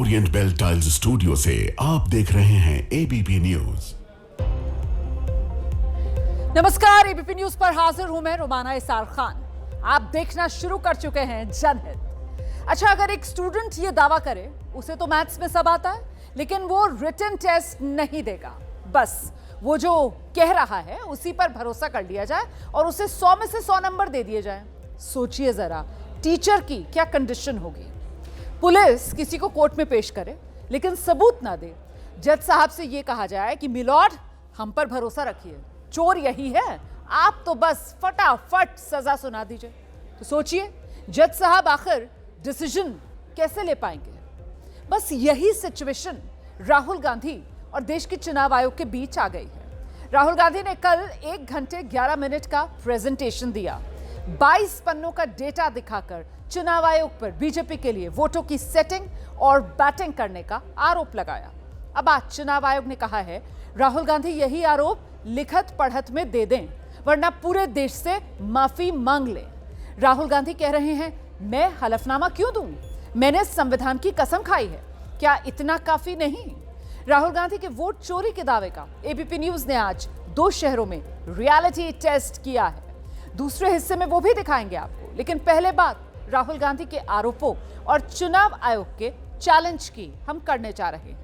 Orient bell tiles studio से आप देख रहे हैं एबीपी न्यूज। नमस्कार, एबीपी न्यूज पर हाजिर हूं मैं रोमाना इसार खान। आप देखना शुरू कर चुके हैं जनहित। अच्छा, अगर एक स्टूडेंट ये दावा करे उसे तो मैथ्स में सब आता है, लेकिन वो रिटन टेस्ट नहीं देगा, बस वो जो कह रहा है उसी पर भरोसा कर लिया जाए और उसे 100 में से 100 नंबर दे दिए जाए। सोचिए जरा, टीचर की क्या कंडीशन होगी। पुलिस किसी को कोर्ट में पेश करे लेकिन सबूत ना दे, जज साहब से ये कहा जाए कि मिलॉर्ड हम पर भरोसा रखिए, चोर यही है, आप तो बस फटाफट सजा सुना दीजिए। तो सोचिए जज साहब आखिर डिसीजन कैसे ले पाएंगे। बस यही सिचुएशन राहुल गांधी और देश के चुनाव आयोग के बीच आ गई है। राहुल गांधी ने कल 1 घंटे 11 मिनट का प्रेजेंटेशन दिया, 22 पन्नों का डेटा दिखाकर चुनाव आयोग पर बीजेपी के लिए वोटों की सेटिंग और बैटिंग करने का आरोप लगाया। अब आज चुनाव आयोग ने कहा है राहुल गांधी यही आरोप लिखत पढ़त में दे दें, वरना पूरे देश से माफी मांग लें। राहुल गांधी कह रहे हैं मैं हलफनामा क्यों दूं, मैंने संविधान की कसम खाई है, क्या इतना काफी नहीं। राहुल गांधी के वोट चोरी के दावे का एबीपी न्यूज ने आज 2 शहरों में रियलिटी टेस्ट किया है। दूसरे हिस्से में वो भी दिखाएंगे आपको, लेकिन पहले बात राहुल गांधी के आरोपों और चुनाव आयोग के चैलेंज की हम करने जा रहे हैं।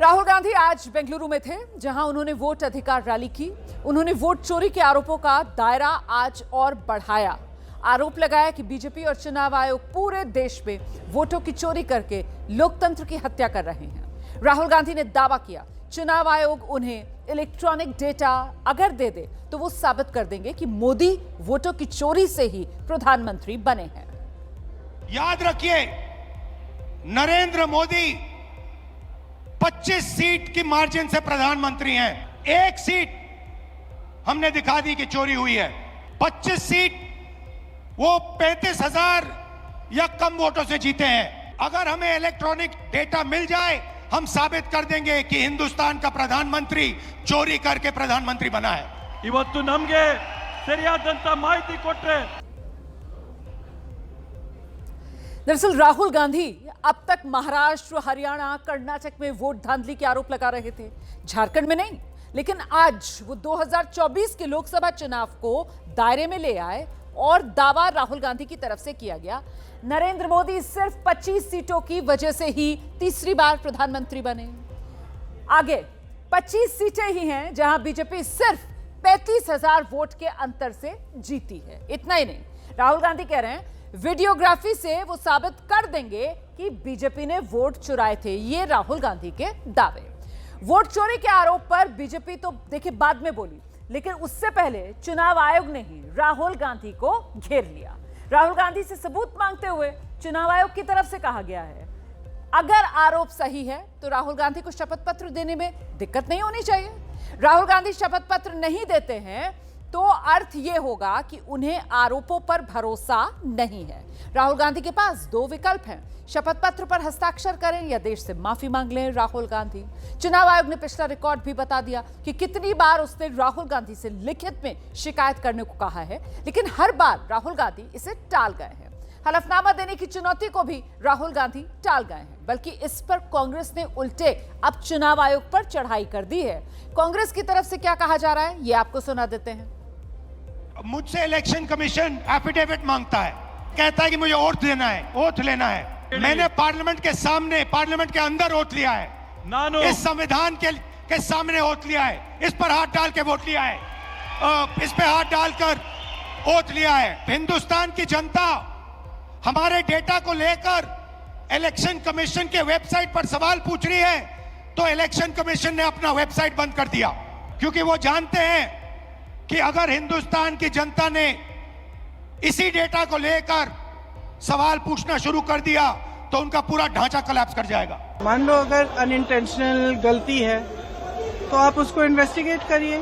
राहुल गांधी आज बेंगलुरु में थे, जहां उन्होंने वोट अधिकार रैली की। उन्होंने वोट चोरी के आरोपों का दायरा आज और बढ़ाया। आरोप लगाया कि बीजेपी और चुनाव आयोग पूरे देश में वोटों की चोरी करके लोकतंत्र की हत्या कर रहे हैं। राहुल गांधी ने दावा किया चुनाव आयोग उन्हें इलेक्ट्रॉनिक डेटा अगर दे दे तो वो साबित कर देंगे कि मोदी वोटों की चोरी से ही प्रधानमंत्री बने हैं। याद रखिए, नरेंद्र मोदी 25 सीट की मार्जिन से प्रधानमंत्री हैं। 1 सीट हमने दिखा दी कि चोरी हुई है। 25 सीट वो 35,000 या कम वोटों से जीते हैं। अगर हमें इलेक्ट्रॉनिक डेटा मिल जाए, हम साबित कर देंगे कि हिंदुस्तान का प्रधानमंत्री चोरी करके प्रधानमंत्री बना है। ಇವತ್ತು ನಮಗೆ ಸರಿಯಾದಂತ ಮಾಹಿತಿ ಕೊಟ್ರೆ। दरअसल राहुल गांधी अब तक महाराष्ट्र, हरियाणा, कर्नाटक में वोट धांधली के आरोप लगा रहे थे, झारखंड में नहीं। लेकिन आज वो 2024 के लोकसभा चुनाव को दायरे में ले आए और दावा राहुल गांधी की तरफ से किया गया नरेंद्र मोदी सिर्फ 25 सीटों की वजह से ही तीसरी बार प्रधानमंत्री बने। आगे 25 सीटें ही हैं जहां बीजेपी सिर्फ 35,000 वोट के अंतर से जीती है। इतना ही नहीं, राहुल गांधी कह रहे हैं वीडियोग्राफी से वो साबित कर देंगे कि बीजेपी ने वोट चुराए थे। ये राहुल गांधी के दावे। वोट चोरी के आरोप पर बीजेपी तो देखिए बाद में बोली, लेकिन उससे पहले चुनाव आयोग ने ही राहुल गांधी को घेर लिया। राहुल गांधी से सबूत मांगते हुए चुनाव आयोग की तरफ से कहा गया है अगर आरोप सही है तो राहुल गांधी को शपथ पत्र देने में दिक्कत नहीं होनी चाहिए। राहुल गांधी शपथ पत्र नहीं देते हैं तो अर्थ यह होगा कि उन्हें आरोपों पर भरोसा नहीं है। राहुल गांधी के पास 2 विकल्प हैं, शपथ पत्र पर हस्ताक्षर करें या देश से माफी मांग लें। राहुल गांधी, चुनाव आयोग ने पिछला रिकॉर्ड भी बता दिया कि कितनी बार उसने राहुल गांधी से लिखित में शिकायत करने को कहा है, लेकिन हर बार राहुल गांधी इसे टाल गए हैं। हलफनामा देने की चुनौती को भी राहुल गांधी टाल गए हैं, बल्कि इस पर कांग्रेस ने उल्टे अब चुनाव आयोग पर चढ़ाई कर दी है। कांग्रेस की तरफ से क्या कहा जा रहा है ये आपको सुना देते हैं। मुझसे इलेक्शन कमीशन एफिडेविट मांगता है, कहता है कि मुझे ओथ लेना है, ओथ लेना है। मैंने पार्लियामेंट के सामने, पार्लियामेंट के अंदर ओथ लिया है, इस संविधान के सामने ओथ लिया है, इस पर हाथ डाल के वोट लिया है, इस पे हाथ डालकर ओथ लिया है। हिंदुस्तान की जनता हमारे डेटा को लेकर इलेक्शन कमीशन के वेबसाइट पर सवाल पूछ रही है, तो इलेक्शन कमीशन ने अपना वेबसाइट बंद कर दिया, क्योंकि वो जानते हैं कि अगर हिंदुस्तान की जनता ने इसी डेटा को लेकर सवाल पूछना शुरू कर दिया तो उनका पूरा ढांचा कोलैप्स कर जाएगा। मान लो अगर अनइंटेंशनल गलती है तो आप उसको इन्वेस्टिगेट करिए।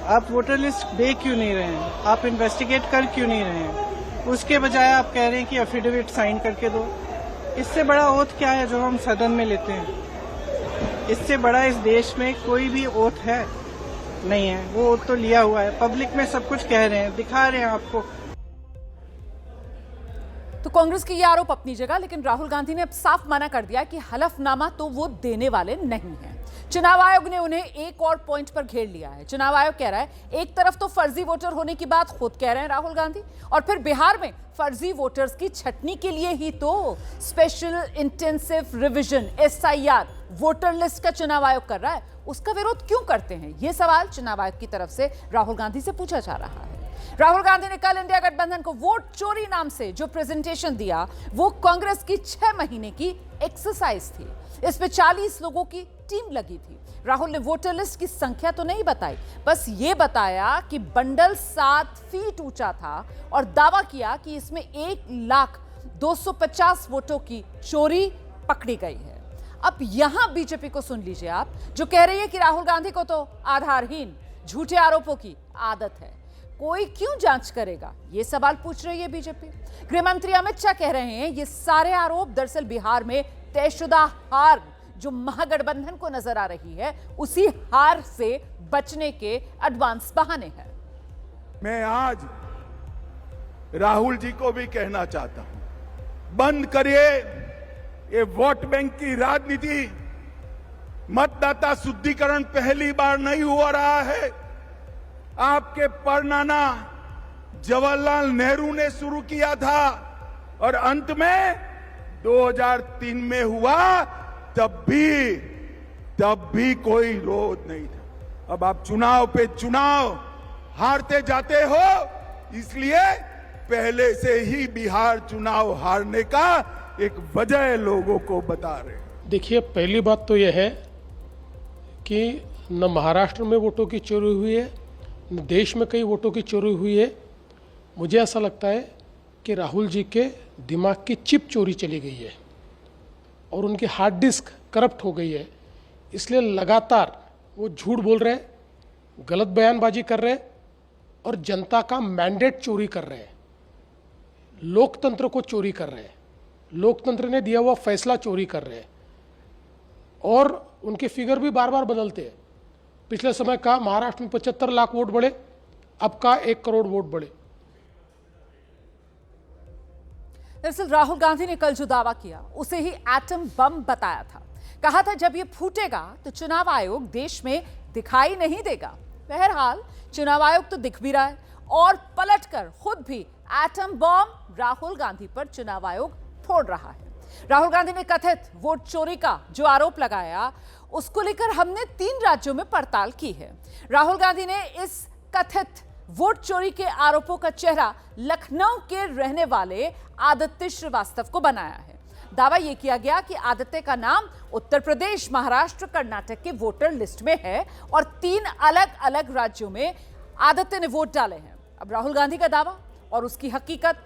आप वोटर लिस्ट दे क्यों नहीं रहे हैं, आप इन्वेस्टिगेट कर क्यों नहीं रहे हैं? उसके बजाय आप कह रहे हैं कि एफिडेविट साइन करके दो। इससे बड़ा ओथ क्या है जो हम सदन में लेते हैं? इससे बड़ा इस देश में कोई भी ओथ है नहीं है। वो ओथ तो लिया हुआ है, पब्लिक में सब कुछ कह रहे हैं, दिखा रहे हैं आपको। तो कांग्रेस के ये आरोप अपनी जगह, लेकिन राहुल गांधी ने अब साफ मना कर दिया कि हलफनामा तो वो देने वाले नहीं हैं। चुनाव आयोग ने उन्हें एक और पॉइंट पर घेर लिया है। चुनाव आयोग कह रहा है एक तरफ तो फर्जी वोटर होने की बात खुद कह रहे हैं राहुल गांधी, और फिर बिहार में फर्जी वोटर्स की छटनी के लिए ही तो special intensive revision SIR voter list का चुनाव आयोग कर रहा है। उसका विरोध क्यों करते हैं, यह सवाल चुनाव आयोग की तरफ से राहुल गांधी से पूछा जा रहा है। राहुल गांधी ने कल इंडिया गठबंधन को वोट चोरी नाम से जो प्रेजेंटेशन दिया, वो कांग्रेस की 6 महीने की एक्सरसाइज थी। इस पे 40 लोगों की टीम लगी थी। राहुल ने वोटर लिस्ट की संख्या तो नहीं बताई, बस ये बताया कि बंडल 7 फीट ऊंचा था और दावा किया कि इसमें 1,250,000 वोटों की चोरी पकड़ी गई है। अब यहां बीजेपी को सुन लीजिए आप, जो कह रही है कि राहुल गांधी को तो आधारहीन झूठे आरोपों की आदत है, कोई क्यों जांच करेगा, ये सवाल पूछ रही है बीजेपी। गृह मंत्री अमित शाह कह रहे हैं ये सारे आरोप दरअसल बिहार में तयशुदा हार जो महागठबंधन को नजर आ रही है, उसी हार से बचने के एडवांस बहाने हैं। मैं आज राहुल जी को भी कहना चाहता हूं, बंद करिए ये वोट बैंक की राजनीति। मतदाता शुद्धिकरण पहली बार नहीं हो रहा है। आपके परनाना जवाहरलाल नेहरू ने शुरू किया था और अंत में 2003 में हुआ, तब भी कोई विरोध नहीं था। अब आप चुनाव पे चुनाव हारते जाते हो, इसलिए पहले से ही बिहार चुनाव हारने का एक वजह लोगों को बता रहे हैं। देखिए, पहली बात तो यह है कि न महाराष्ट्र में वोटों की चोरी हुई है, न देश में कई वोटों की चोरी हुई है। मुझे ऐसा लगता है कि राहुल जी के दिमाग की चिप चोरी चली गई है और उनकी हार्ड डिस्क करप्ट हो गई है। इसलिए लगातार वो झूठ बोल रहे हैं, गलत बयानबाजी कर रहे हैं और जनता का मैंडेट चोरी कर रहे हैं, लोकतंत्र को चोरी कर रहे हैं, लोकतंत्र ने दिया हुआ फैसला चोरी कर रहे हैं। और उनके फिगर भी बार बार बदलते हैं। पिछले समय का महाराष्ट्र में 75 लाख वोट बढ़े, अब का 1 करोड़ वोट बढ़े। दरअसल राहुल गांधी ने कल जो दावा किया उसे ही एटम बम बताया था। कहा था जब ये फूटेगा तो चुनाव आयोग देश में दिखाई नहीं देगा। बहरहाल चुनाव आयोग तो दिख भी रहा है और पलटकर खुद भी एटम बम राहुल गांधी पर चुनाव आयोग फोड़ रहा है। राहुल गांधी ने कथित वोट चोरी का जो आरोप लगाया, उसको लेकर हमने 3 राज्यों में पड़ताल की है। राहुल गांधी ने इस कथित वोट चोरी के आरोपों का चेहरा लखनऊ के रहने वाले आदित्य श्रीवास्तव को बनाया है। दावा यह किया गया कि आदित्य का नाम उत्तर प्रदेश, महाराष्ट्र, कर्नाटक के वोटर लिस्ट में है और 3 अलग अलग राज्यों में आदित्य ने वोट डाले हैं। अब राहुल गांधी का दावा और उसकी हकीकत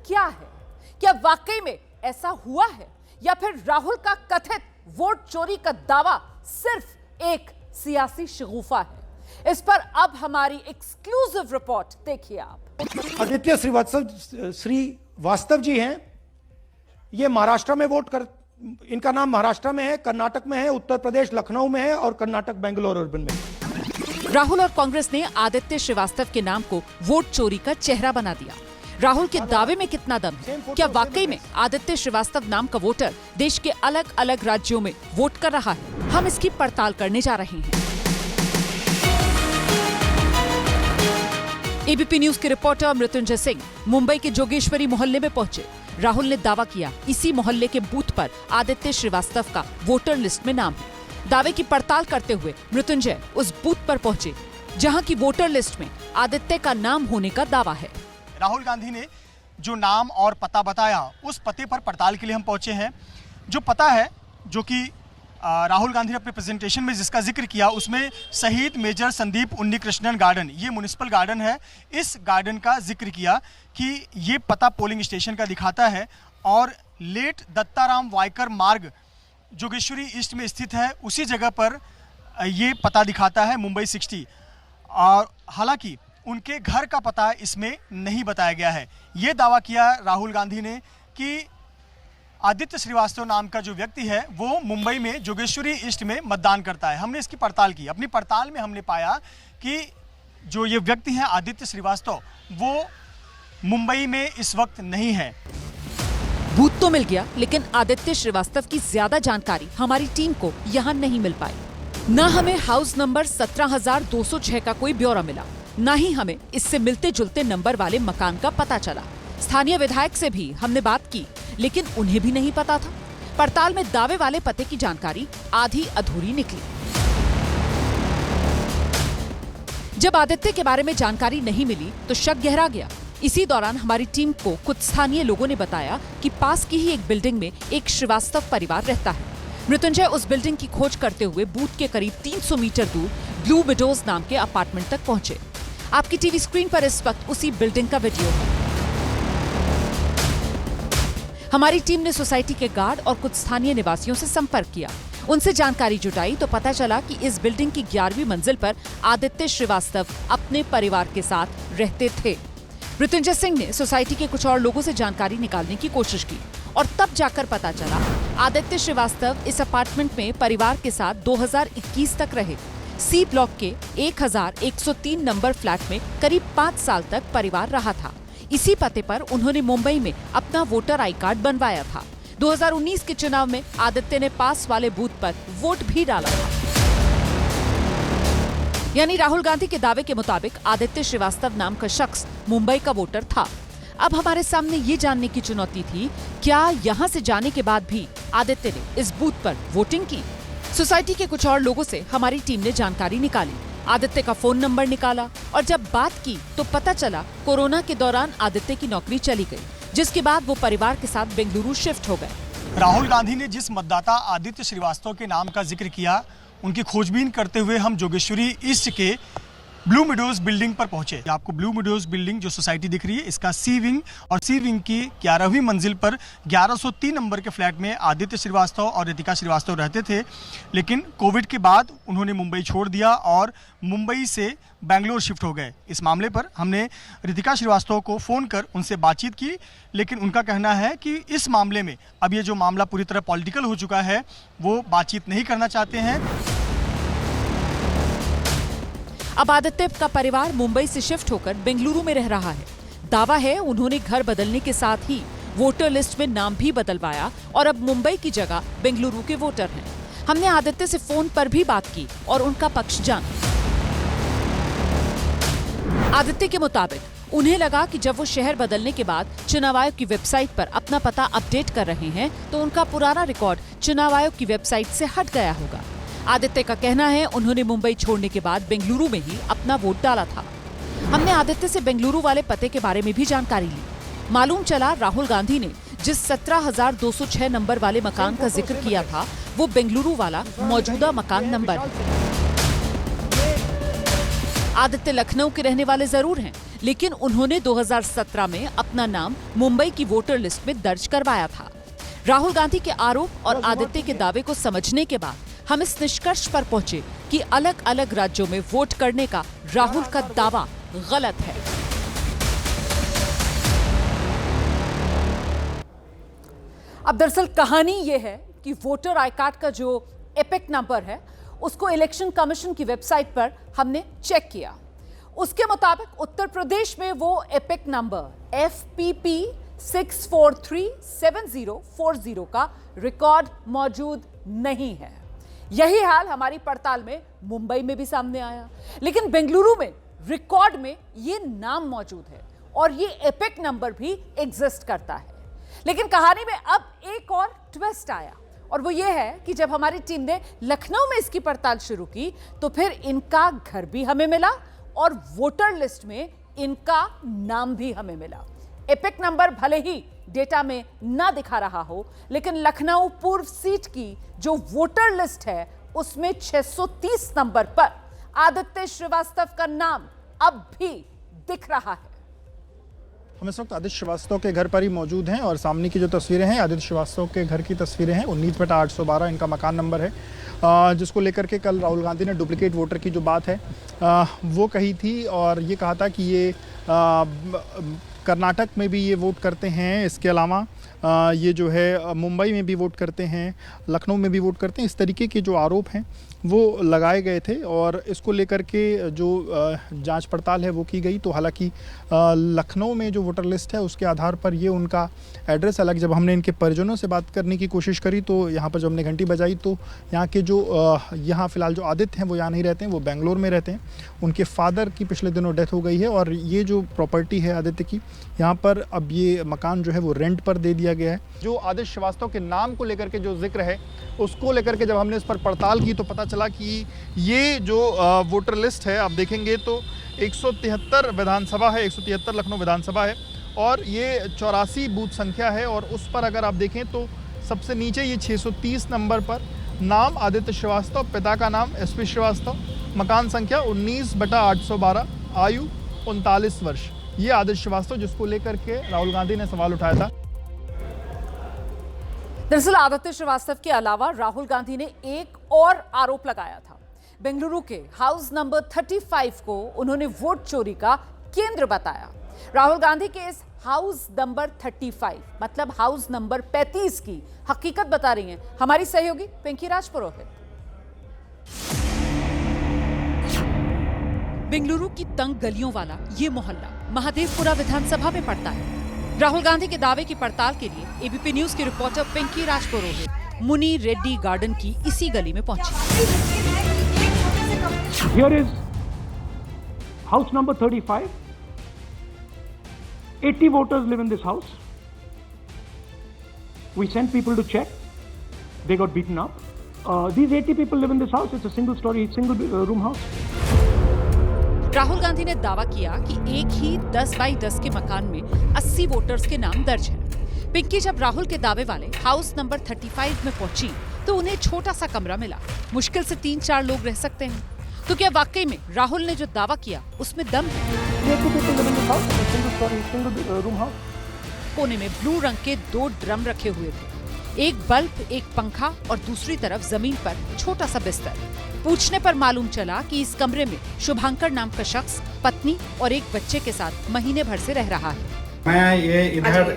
क्या है? क्या वाकई में ऐसा हुआ है या फिर राहुल का कथित वोट चोरी का दावा सिर्फ एक सियासी शगुफा है? इस पर अब हमारी एक्सक्लूसिव रिपोर्ट देखिए आप। आदित्य श्रीवास्तव जी हैं, ये महाराष्ट्र में इनका नाम महाराष्ट्र में है, कर्नाटक में है, उत्तर प्रदेश लखनऊ में है और कर्नाटक बेंगलोर अर्बन में है। राहुल और कांग्रेस ने आदित्य श्रीवास्तव के नाम को वोट चोरी का चेहरा बना दिया। राहुल के दावे में कितना दम है? क्या वाकई में आदित्य श्रीवास्तव नाम का वोटर देश के अलग अलग राज्यों में वोट कर रहा है? हम इसकी पड़ताल करने जा रहे हैं। एबीपी न्यूज के रिपोर्टर मृत्युंजय सिंह मुंबई के जोगेश्वरी मोहल्ले में पहुंचे। राहुल ने दावा किया इसी मोहल्ले के बूथ पर आदित्य श्रीवास्तव का वोटर लिस्ट में नाम है। दावे की पड़ताल करते हुए मृत्युंजय उस बूथ पर पहुंचे जहां की वोटर लिस्ट में आदित्य का नाम होने का दावा है। राहुल गांधी ने जो नाम और पता बताया, उस पते पर पड़ताल के लिए हम पहुंचे हैं। जो पता है, जो कि राहुल गांधी ने अपने प्रेजेंटेशन में जिसका जिक्र किया, उसमें शहीद मेजर संदीप उन्नीकृष्णन गार्डन, ये म्युनिसिपल गार्डन है, इस गार्डन का जिक्र किया कि ये पता पोलिंग स्टेशन का दिखाता है और लेट दत्ताराम वायकर मार्ग जोगेश्वरी ईस्ट में स्थित है, उसी जगह पर ये पता दिखाता है, मुंबई 60। और हालांकि उनके घर का पता इसमें नहीं बताया गया है। ये दावा किया राहुल गांधी ने कि आदित्य श्रीवास्तव नाम का जो व्यक्ति है वो मुंबई में जोगेश्वरी ईस्ट में मतदान करता है। हमने इसकी पड़ताल की। अपनी पड़ताल में हमने पाया कि जो ये व्यक्ति है आदित्य श्रीवास्तव, वो मुंबई में इस वक्त नहीं है। बूथ तो मिल गया, लेकिन आदित्य श्रीवास्तव की ज्यादा जानकारी हमारी टीम को यहाँ नहीं मिल पाई। न हमें हाउस नंबर 17,206 का कोई ब्यौरा मिला, न ही हमें इससे मिलते जुलते नंबर वाले मकान का पता चला। स्थानीय विधायक से भी हमने बात की, लेकिन उन्हें भी नहीं पता था। पड़ताल में दावे वाले पते की जानकारी आधी अधूरी निकली। जब आदित्य के बारे में जानकारी नहीं मिली तो शक गहरा गया। इसी दौरान हमारी टीम को कुछ स्थानीय लोगों ने बताया कि पास की ही एक बिल्डिंग में एक श्रीवास्तव परिवार रहता है। मृत्युंजय उस बिल्डिंग की खोज करते हुए बूथ के करीब 300 मीटर दूर ब्लू विडोज नाम के अपार्टमेंट तक पहुंचे। आपकी टीवी स्क्रीन पर इस वक्त उसी बिल्डिंग का वीडियो है। हमारी टीम ने सोसाइटी के गार्ड और कुछ स्थानीय निवासियों से संपर्क किया। उनसे जानकारी जुटाई तो पता चला कि इस बिल्डिंग की 11वीं मंजिल पर आदित्य श्रीवास्तव अपने परिवार के साथ रहते थे। मृत्युंजय सिंह ने सोसाइटी के कुछ और लोगों से जानकारी निकालने की कोशिश की और तब जाकर पता चला आदित्य श्रीवास्तव इस अपार्टमेंट में परिवार के साथ 2021 तक रहे। सी ब्लॉक के 1103 नंबर फ्लैट में करीब 5 साल तक परिवार रहा था। इसी पते पर उन्होंने मुंबई में अपना वोटर आई कार्ड बनवाया था। 2019 के चुनाव में आदित्य ने पास वाले बूथ पर वोट भी डाला था। यानी राहुल गांधी के दावे के मुताबिक आदित्य श्रीवास्तव नाम का शख्स मुंबई का वोटर था। अब हमारे सामने ये जानने की चुनौती थी, क्या यहाँ से जाने के बाद भी आदित्य ने इस बूथ पर वोटिंग की? सोसाइटी के कुछ और लोगों से हमारी टीम ने जानकारी निकाली। आदित्य का फोन नंबर निकाला और जब बात की तो पता चला कोरोना के दौरान आदित्य की नौकरी चली गई, जिसके बाद वो परिवार के साथ बेंगलुरु शिफ्ट हो गए। राहुल गांधी ने जिस मतदाता आदित्य श्रीवास्तव के नाम का जिक्र किया, उनकी खोजबीन करते हुए हम जोगेश्वरी ईस्ट के ब्लू मिडोज बिल्डिंग पर पहुंचे। आपको ब्लू मिडोज बिल्डिंग जो सोसाइटी दिख रही है, इसका सी विंग और सी विंग की 11वीं मंजिल पर 1103 नंबर के फ्लैट में आदित्य श्रीवास्तव और रितिका श्रीवास्तव रहते थे। लेकिन कोविड के बाद उन्होंने मुंबई छोड़ दिया और मुंबई से बेंगलोर शिफ्ट हो गए। इस मामले पर हमने रितिका श्रीवास्तव को फ़ोन कर उनसे बातचीत की, लेकिन उनका कहना है कि इस मामले में अब ये जो मामला पूरी तरह पॉलिटिकल हो चुका है, वो बातचीत नहीं करना चाहते हैं। अब आदित्य का परिवार मुंबई से शिफ्ट होकर बेंगलुरु में रह रहा है। दावा है उन्होंने घर बदलने के साथ ही वोटर लिस्ट में नाम भी बदलवाया और अब मुंबई की जगह बेंगलुरु के वोटर हैं। हमने आदित्य से फोन पर भी बात की और उनका पक्ष जाना। आदित्य के मुताबिक उन्हें लगा कि जब वो शहर बदलने के बाद चुनाव आयोग की वेबसाइट पर अपना पता अपडेट कर रहे हैं तो उनका पुराना रिकॉर्ड चुनाव आयोग की वेबसाइट से हट गया होगा। आदित्य का कहना है उन्होंने मुंबई छोड़ने के बाद बेंगलुरु में ही अपना वोट डाला था। हमने आदित्य से बेंगलुरु वाले पते के बारे में भी जानकारी ली। मालूम चला राहुल गांधी ने जिस 17,206 नंबर वाले मकान का जिक्र किया था, वो बेंगलुरु वाला मौजूदा मकान नंबर है। आदित्य लखनऊ के रहने वाले जरूर हैं, लेकिन उन्होंने 2017 में अपना नाम मुंबई की वोटर लिस्ट में दर्ज करवाया था। राहुल गांधी के आरोप और आदित्य के दावे को समझने के बाद हम इस निष्कर्ष पर पहुंचे कि अलग अलग राज्यों में वोट करने का राहुल का दावा गलत है। अब दरअसल कहानी यह है कि वोटर आई कार्ड का जो एपिक नंबर है, उसको इलेक्शन कमीशन की वेबसाइट पर हमने चेक किया। उसके मुताबिक उत्तर प्रदेश में वो एपिक नंबर FPP 6437040 का रिकॉर्ड मौजूद नहीं है। यही हाल हमारी पड़ताल में मुंबई में भी सामने आया, लेकिन बेंगलुरु में रिकॉर्ड में ये नाम मौजूद है और ये एपिक नंबर भी एग्जिस्ट करता है। लेकिन कहानी में अब एक और ट्विस्ट आया और वो ये है कि जब हमारी टीम ने लखनऊ में इसकी पड़ताल शुरू की तो फिर इनका घर भी हमें मिला और वोटर लिस्ट में इनका नाम भी हमें मिला। एपिक नंबर भले ही डेटा में ना दिखा रहा हो, लेकिन लखनऊ पूर्व सीट की जो वोटर लिस्ट है उसमें 630 नंबर पर आदित्य श्रीवास्तव का नाम अब भी दिख रहा है। हम इस वक्त आदित्य श्रीवास्तव के घर पर ही मौजूद हैं और सामने की जो तस्वीरें हैं आदित्य श्रीवास्तव के घर की तस्वीरें हैं। 19/812 इनका मकान नंबर है, जिसको लेकर के कल राहुल गांधी ने डुप्लीकेट वोटर की जो बात है वो कही थी और ये कहा था कि ये कर्नाटक में भी ये वोट करते हैं। इसके अलावा ये जो है मुंबई में भी वोट करते हैं, लखनऊ में भी वोट करते हैं। इस तरीके के जो आरोप हैं वो लगाए गए थे और इसको लेकर के जो जांच पड़ताल है वो की गई। तो हालांकि लखनऊ में जो वोटर लिस्ट है उसके आधार पर ये उनका एड्रेस अलग, जब हमने इनके परिजनों से बात करने की कोशिश करी तो यहाँ पर जब हमने घंटी बजाई तो यहाँ के जो यहाँ फ़िलहाल जो आदित्य हैं वो यहाँ नहीं रहते हैं, वो बेंगलोर में रहते हैं। उनके फादर की पिछले दिनों डेथ हो गई है और ये जो प्रॉपर्टी है आदित्य की, यहाँ पर अब ये मकान जो है वो रेंट पर दे दिया गया है। जो आदित्य श्रीवास्तव के नाम को लेकर के जो जिक्र है उसको लेकर के जब हमने इस पर पड़ताल की तो पता चला कि ये जो वोटर लिस्ट है आप देखेंगे तो 173 विधानसभा है, 173 लखनऊ विधानसभा है और ये 84 बूथ संख्या है। और उस पर अगर आप देखें तो सबसे नीचे ये 630 नंबर पर नाम आदित्य श्रीवास्तव, पिता का नाम SP श्रीवास्तव, मकान संख्या 19/812, आयु 39 वर्ष। ये आदित्य श्रीवास्तव जिसको लेकर के राहुल गांधी ने सवाल उठाया था। दरअसल आदित्य श्रीवास्तव के अलावा राहुल गांधी ने एक और आरोप लगाया था। बेंगलुरु के हाउस नंबर 35 को उन्होंने वोट चोरी का केंद्र बताया। राहुल गांधी के इस हाउस नंबर 35 मतलब हाउस नंबर 35 की हकीकत बता रही हैं हमारी सहयोगी पिंकी राजपुरोहित। बेंगलुरु की तंग गलियों वाला ये मोहल्ला महादेवपुरा विधानसभा में पड़ता है। राहुल गांधी के दावे की पड़ताल के लिए एबीपी न्यूज की रिपोर्टर पिंकी राजपुरोहित मुनि रेड्डी गार्डन की इसी गली में पहुंची। Here is house number 35. 80 voters live in this house. We sent people to check. They got beaten up. These 80 people live in this house. It's a single room house. Rahul Gandhi ने दावा किया कि एक ही 10 बाई 10 के मकान में 80 वोटर्स के नाम दर्ज हैं। पिंकी जब राहुल के दावे वाले हाउस नंबर 35 में पहुंची तो उन्हें छोटा सा कमरा मिला। मुश्किल से 3-4 लोग रह सकते हैं। तो क्या वाकई में राहुल ने जो दावा किया उसमें दम है? कोने में ब्लू रंग के 2 ड्रम रखे हुए थे, एक बल्ब, एक पंखा और दूसरी तरफ जमीन पर छोटा सा बिस्तर। पूछने पर मालूम चला कि इस कमरे में शुभांकर नाम का शख्स पत्नी और एक बच्चे के साथ महीने भर से रह रहा है। मैं ये इधर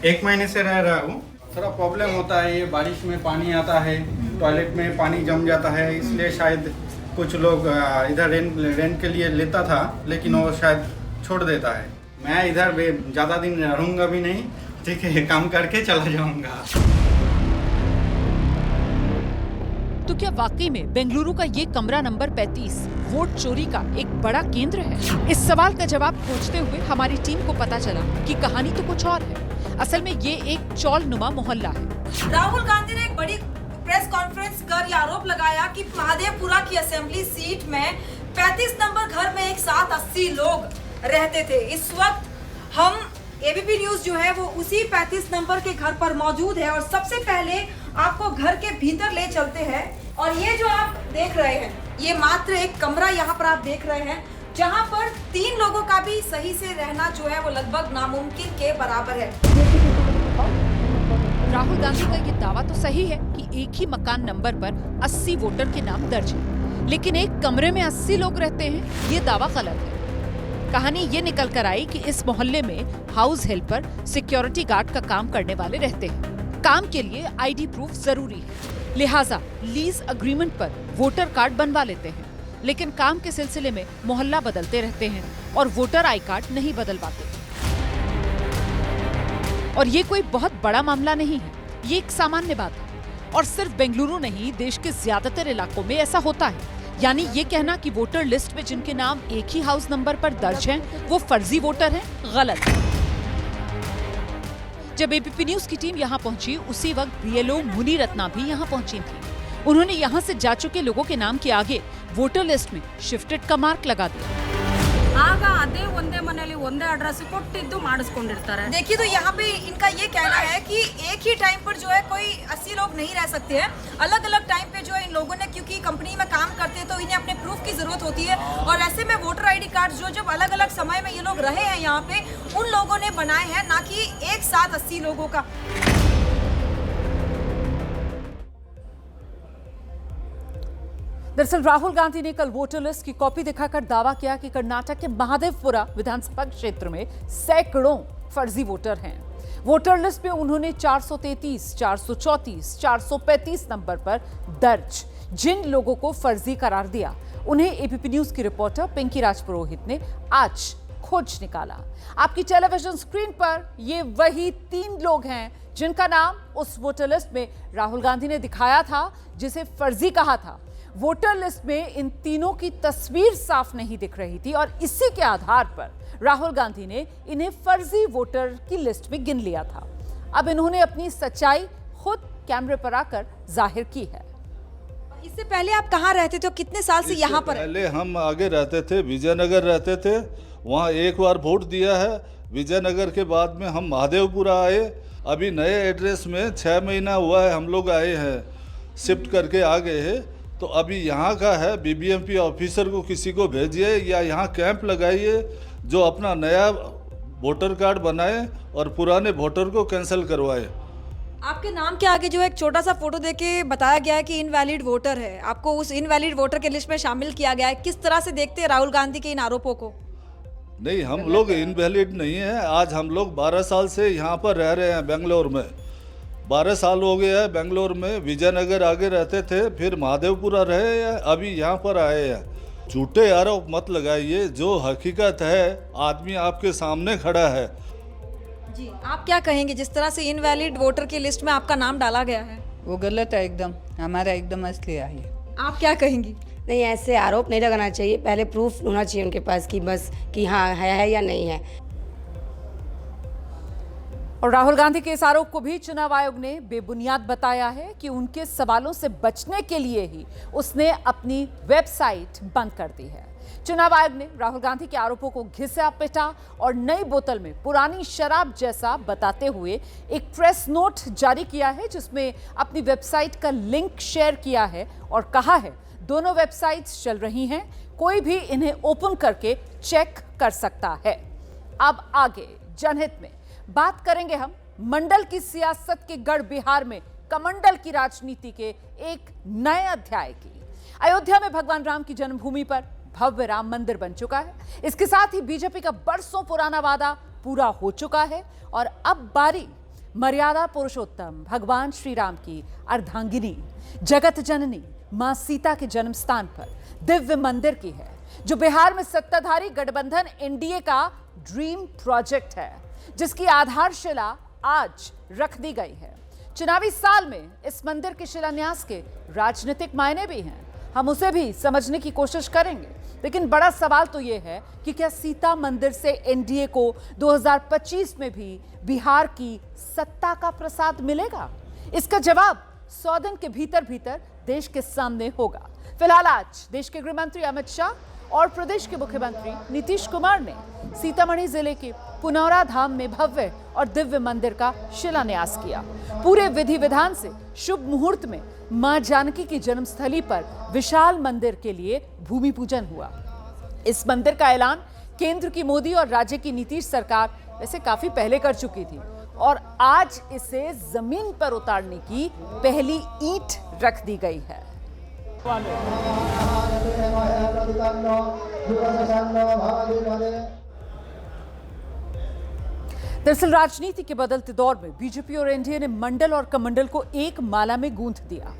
1 महीने से रह रहा हूँ। थोड़ा प्रॉब्लम होता है, ये बारिश में पानी आता है, टॉयलेट में पानी जम जाता है, इसलिए शायद कुछ लोग इधर रेंट के लिए लेता था लेकिन वो शायद छोड़ देता है। मैं इधर ज़्यादा दिन रहूँगा भी नहीं, ठीक है, काम करके चला जाऊँगा। तो क्या वाकई में बेंगलुरु का ये कमरा नंबर 35 वोट चोरी का एक बड़ा केंद्र है? इस सवाल का जवाब खोजते हुए हमारी टीम को पता चला कि कहानी तो कुछ और है। असल में ये एक चौलनुमा मोहल्ला है। राहुल गांधी ने एक बड़ी प्रेस कॉन्फ्रेंस कर यह आरोप लगाया कि महादेवपुरा की असेंबली सीट में 35 नंबर घर में एक साथ 80 लोग रहते थे। इस वक्त हम एबीपी न्यूज जो है वो उसी 35 नंबर के घर पर मौजूद है और सबसे पहले आपको घर के भीतर ले चलते हैं। और ये जो आप देख रहे हैं ये मात्र एक कमरा यहाँ पर आप देख रहे हैं जहाँ पर 3 लोगों का भी सही से रहना जो है वो लगभग नामुमकिन के बराबर है। राहुल गांधी का ये दावा तो सही है कि एक ही मकान नंबर पर 80 वोटर के नाम दर्ज है, लेकिन एक कमरे में 80 लोग रहते हैं, ये दावा गलत है। कहानी ये निकल कर आई कि इस मोहल्ले में हाउस हेल्पर, सिक्योरिटी गार्ड का काम करने वाले रहते हैं। काम के लिए आईडी प्रूफ जरूरी है, लिहाजा लीज अग्रीमेंट पर वोटर कार्ड बनवा लेते हैं, लेकिन काम के सिलसिले में मोहल्ला बदलते रहते हैं और वोटर आई कार्ड नहीं बदलवाते। और ये कोई बहुत बड़ा मामला नहीं है, ये एक सामान्य बात है और सिर्फ बेंगलुरु नहीं, देश के ज्यादातर इलाकों में ऐसा होता है। यानी ये कहना कि वोटर लिस्ट में जिनके नाम एक ही हाउस नंबर पर दर्ज हैं, वो फर्जी वोटर हैं, गलत है। जब एबीपी न्यूज की टीम यहाँ पहुंची उसी वक्त बीएलओ मुनि रत्ना भी यहाँ पहुंची थी। उन्होंने यहाँ से जा चुके लोगों के नाम के आगे वोटर लिस्ट में शिफ्टेड का मार्क लगा दिया। ಆಗ ಅದೇ ಒಂದೇ ಮನೆಯಲ್ಲಿ ಒಂದೇ ಅಡ್ರೆಸ್ ಕೊಟ್ಟಿದ್ದು ಮಾಡಿಸ್ಕೊಂಡಿರ್ತಾರೆ। देखिए तो यहाँ पे इनका ये कहना है कि एक ही टाइम पर जो है कोई 80 लोग नहीं रह सकते हैं, अलग अलग टाइम पे जो है इन लोगों ने, क्योंकि कंपनी में काम करते हैं तो इन्हें अपने प्रूफ की जरूरत होती है और ऐसे में वोटर आईडी कार्ड जो जब अलग अलग समय में ये लोग रहे हैं यहाँ पे उन लोगों ने बनाए हैं, ना कि एक साथ 80 लोगों का। दरअसल राहुल गांधी ने कल वोटर लिस्ट की कॉपी दिखाकर दावा किया कि कर्नाटक के महादेवपुरा विधानसभा क्षेत्र में सैकड़ों फर्जी वोटर हैं। वोटर लिस्ट में उन्होंने 433, 434, 435 नंबर पर दर्ज जिन लोगों को फर्जी करार दिया, उन्हें एबीपी न्यूज की रिपोर्टर पिंकी राजपुरोहित ने आज खोज निकाला। आपकी टेलीविजन स्क्रीन पर ये वही 3 लोग हैं जिनका नाम उस वोटर लिस्ट में राहुल गांधी ने दिखाया था, जिसे फर्जी कहा था। वोटर लिस्ट में इन तीनों की तस्वीर साफ नहीं दिख रही थी और इसी के आधार पर राहुल गांधी ने इन्हें फर्जी वोटर की लिस्ट में गिन लिया था। अब इन्होंने अपनी सच्चाई खुद कैमरे पर आकर जाहिर की है। इससे पहले आप कहाँ रहते थे और कितने साल से यहाँ पर? पहले हम आगे रहते थे, विजयनगर रहते थे, वहाँ एक बार वोट दिया है। विजयनगर के बाद में हम महादेवपुरा आए। अभी नए एड्रेस में 6 महीना हुआ है हम लोग आए हैं, शिफ्ट करके आ गए हैं। तो अभी यहाँ का है, बीबीएमपी ऑफिसर को किसी को भेजिए या यहाँ कैंप लगाइए जो अपना नया वोटर कार्ड बनाए और पुराने वोटर को कैंसिल करवाए। आपके नाम के आगे जो एक छोटा सा फोटो देके बताया गया है कि इनवैलिड वोटर है, आपको उस इनवैलिड वोटर के लिस्ट में शामिल किया गया है। किस तरह से देखते हैं राहुल गांधी के इन आरोपों को? नहीं, हम लोग इनवैलिड नहीं है। आज हम लोग 12 साल से यहाँ पर रह रहे हैं बेंगलोर में। 12 साल हो गया है बेंगलोर में। विजयनगर आगे रहते थे, फिर महादेवपुरा रहे हैं, अभी यहाँ पर आए हैं। झूठे आरोप मत लगाइए, जो हकीकत है आदमी आपके सामने खड़ा है। जी, आप क्या कहेंगे जिस तरह से इनवैलिड वोटर की लिस्ट में आपका नाम डाला गया है? वो गलत है एकदम, हमारा एकदम असली है। आप क्या कहेंगी? नहीं, ऐसे आरोप नहीं लगाना चाहिए, पहले प्रूफ होना चाहिए उनके पास कि बस कि हाँ है या नहीं है। और राहुल गांधी के इस आरोप को भी चुनाव आयोग ने बेबुनियाद बताया है कि उनके सवालों से बचने के लिए ही उसने अपनी वेबसाइट बंद कर दी है। चुनाव आयोग ने राहुल गांधी के आरोपों को घिसा पिटा और नई बोतल में पुरानी शराब जैसा बताते हुए एक प्रेस नोट जारी किया है, जिसमें अपनी वेबसाइट का लिंक शेयर किया है और कहा है दोनों वेबसाइट्स चल रही हैं, कोई भी इन्हें ओपन करके चेक कर सकता है। अब आगे जनहित में बात करेंगे हम मंडल की सियासत के गढ़ बिहार में कमंडल की राजनीति के एक नए अध्याय की। अयोध्या में भगवान राम की जन्मभूमि पर भव्य राम मंदिर बन चुका है। इसके साथ ही बीजेपी का बरसों पुराना वादा पूरा हो चुका है और अब बारी मर्यादा पुरुषोत्तम भगवान श्री राम की अर्धांगिनी जगत जननी मां सीता के जन्म स्थान पर दिव्य मंदिर की है, जो बिहार में सत्ताधारी गठबंधन एनडीए का ड्रीम प्रोजेक्ट है, जिसकी आधारशिला आज रख दी गई है। चुनावी साल में इस मंदिर के शिलान्यास के राजनीतिक मायने भी हैं, हम उसे भी समझने की कोशिश करेंगे। लेकिन बड़ा सवाल तो यह है कि क्या सीता मंदिर से एनडीए को 2025 में भी बिहार की सत्ता का प्रसाद मिलेगा? इसका जवाब 100 दिन के भीतर भीतर देश के सामने होगा। फिलहाल आज देश के गृह मंत्री अमित शाह और प्रदेश के मुख्यमंत्री नीतीश कुमार ने सीतामढ़ी जिले के पुनौरा धाम में भव्य और दिव्य मंदिर का शिलान्यास किया। पूरे विधि विधान से शुभ मुहूर्त में मां जानकी की जन्मस्थली पर विशाल मंदिर के लिए भूमि पूजन हुआ। इस मंदिर का ऐलान केंद्र की मोदी और राज्य की नीतीश सरकार वैसे काफी पहले कर चुकी थी और आज इसे जमीन पर उतारने की पहली ईंट रख दी गई है। दरअसल राजनीति के बदलते दौर में बीजेपी और एनडीए ने मंडल और कमंडल को एक माला में गूंथ दिया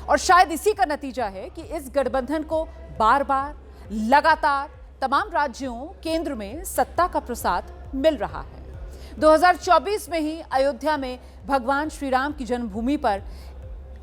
और शायद इसी का नतीजा है कि इस गठबंधन को बार बार लगातार तमाम राज्यों केंद्र में सत्ता का प्रसाद मिल रहा है। 2024 में ही अयोध्या में भगवान श्री राम की जन्मभूमि पर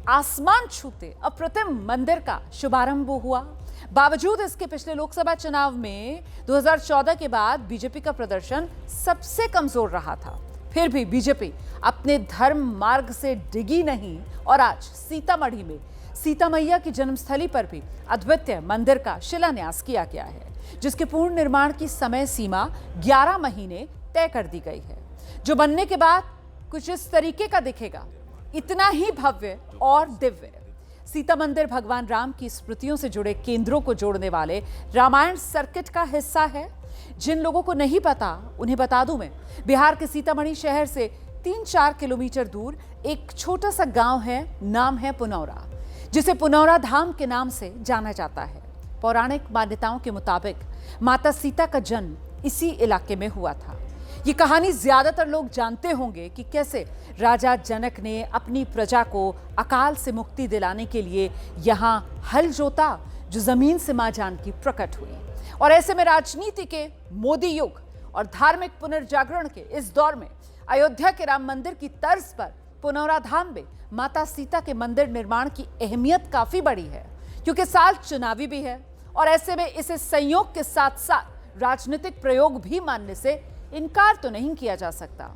आसमान छूते अप्रतिम मंदिर का शुभारंभ हुआ। बावजूद इसके पिछले लोकसभा चुनाव में 2014 के बाद बीजेपी का प्रदर्शन सबसे कमजोर रहा था। फिर भी बीजेपी अपने धर्म मार्ग से डिगी नहीं और आज सीतामढ़ी में सीता मैया की जन्मस्थली पर भी अद्वितीय मंदिर का शिलान्यास किया गया है, जिसके पूर्ण निर्माण की समय सीमा 11 महीने तय कर दी गई है, जो बनने के बाद कुछ इस तरीके का दिखेगा, इतना ही भव्य और दिव्य। सीता मंदिर भगवान राम की स्मृतियों से जुड़े केंद्रों को जोड़ने वाले रामायण सर्किट का हिस्सा है। जिन लोगों को नहीं पता उन्हें बता दूं मैं, बिहार के सीतामढ़ी शहर से 3-4 किलोमीटर दूर एक छोटा सा गांव है, नाम है पुनौरा, जिसे पुनौरा धाम के नाम से जाना जाता है। पौराणिक मान्यताओं के मुताबिक माता सीता का जन्म इसी इलाके में हुआ था। ये कहानी ज्यादातर लोग जानते होंगे कि कैसे राजा जनक ने अपनी प्रजा को अकाल से मुक्ति दिलाने के लिए यहाँ हल जोता, जो जमीन से मां जानकी प्रकट हुई। और ऐसे में राजनीति के मोदी युग और धार्मिक पुनर्जागरण के इस दौर में अयोध्या के राम मंदिर की तर्ज पर पुनौरा धाम में माता सीता के मंदिर निर्माण की अहमियत काफी बड़ी है, क्योंकि साल चुनावी भी है और ऐसे में इसे संयोग के साथ साथ राजनीतिक प्रयोग भी मानने से इनकार तो नहीं किया जा सकता,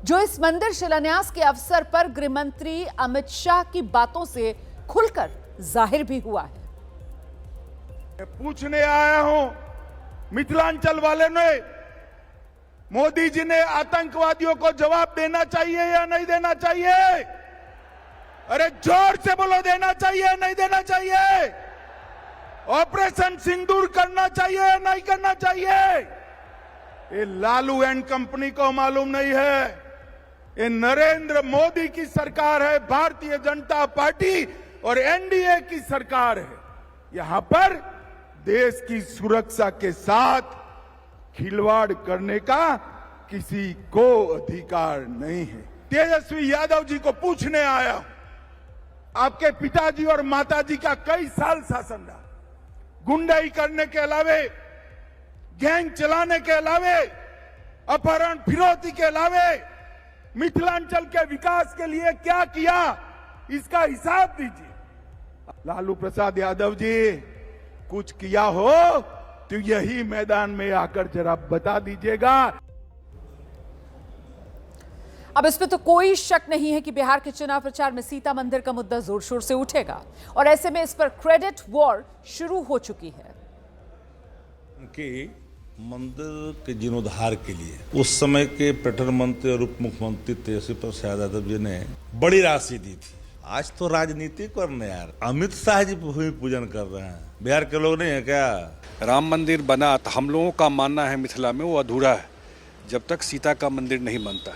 जो इस मंदिर शिलान्यास के अवसर पर गृह मंत्री अमित शाह की बातों से खुलकर जाहिर भी हुआ है। पूछने आया हूं मिथिलांचल वाले ने, मोदी जी ने आतंकवादियों को जवाब देना चाहिए या नहीं देना चाहिए? अरे जोर से बोलो, देना चाहिए नहीं देना चाहिए? ऑपरेशन सिंदूर करना चाहिए या नहीं करना चाहिए? ये लालू एंड कंपनी को मालूम नहीं है, ये नरेंद्र मोदी की सरकार है, भारतीय जनता पार्टी और एनडीए की सरकार है। यहां पर देश की सुरक्षा के साथ खिलवाड़ करने का किसी को अधिकार नहीं है। तेजस्वी यादव जी को पूछने आया, आपके पिताजी और माताजी का कई साल शासन रहा, गुंडाई करने के अलावे, गैंग चलाने के अलावे, अपहरण फिरौती के अलावे मिथिलांचल के विकास के लिए क्या किया, इसका हिसाब दीजिए। लालू प्रसाद यादव जी, कुछ किया हो तो यही मैदान में आकर जरा बता दीजिएगा। अब इस पे तो कोई शक नहीं है कि बिहार के चुनाव प्रचार में सीता मंदिर का मुद्दा जोर शोर से उठेगा और ऐसे में इस पर क्रेडिट वॉर शुरू हो चुकी है। उनके मंदिर के जीर्णोद्धार के लिए उस समय के पर्यटन मंत्री और उप मुख्यमंत्री तेजस्वी प्रसाद यादव जी ने बड़ी राशि दी थी। आज तो राजनीति करने यार अमित शाह जी भूमि पूजन कर रहे हैं, बिहार के लोग नहीं है क्या? राम मंदिर बना तो हम लोगों का मानना है मिथिला में वो अधूरा है जब तक सीता का मंदिर नहीं बनता।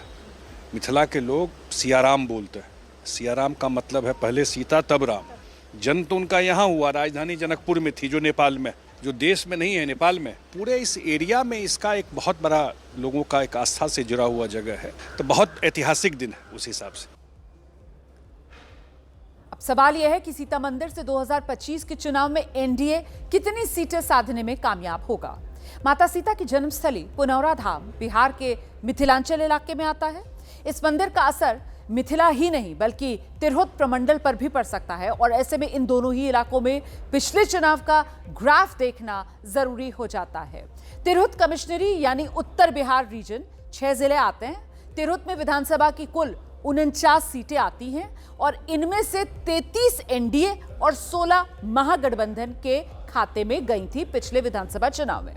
मिथिला के लोग सियाराम बोलते हैं, सियाराम का मतलब है पहले सीता तब राम। जन्म तो उनका यहाँ हुआ, राजधानी जनकपुर में थी जो नेपाल में, जो देश में नहीं है, नेपाल में। पूरे इस एरिया में इसका एक बहुत बड़ा लोगों का एक आस्था से जुड़ा हुआ जगह है, तो बहुत ऐतिहासिक दिन है उस हिसाब से। अब सवाल यह है कि सीता मंदिर से 2025 के चुनाव में एनडीए कितनी सीटें साधने में कामयाब होगा। माता सीता की जन्मस्थली पुनौरा धाम बिहार के मिथिलांचल इलाके में आता है। इस मंदिर का असर मिथिला ही नहीं बल्कि तिरहुत प्रमंडल पर भी पड़ सकता है और ऐसे में इन दोनों ही इलाकों में पिछले चुनाव का ग्राफ देखना जरूरी हो जाता है। तिरहुत कमिश्नरी यानी उत्तर बिहार रीजन 6 जिले आते हैं। तिरहुत में विधानसभा की कुल 49 सीटें आती हैं और इनमें से 33 एनडीए और 16 महागठबंधन के खाते में गई थी पिछले विधानसभा चुनाव में।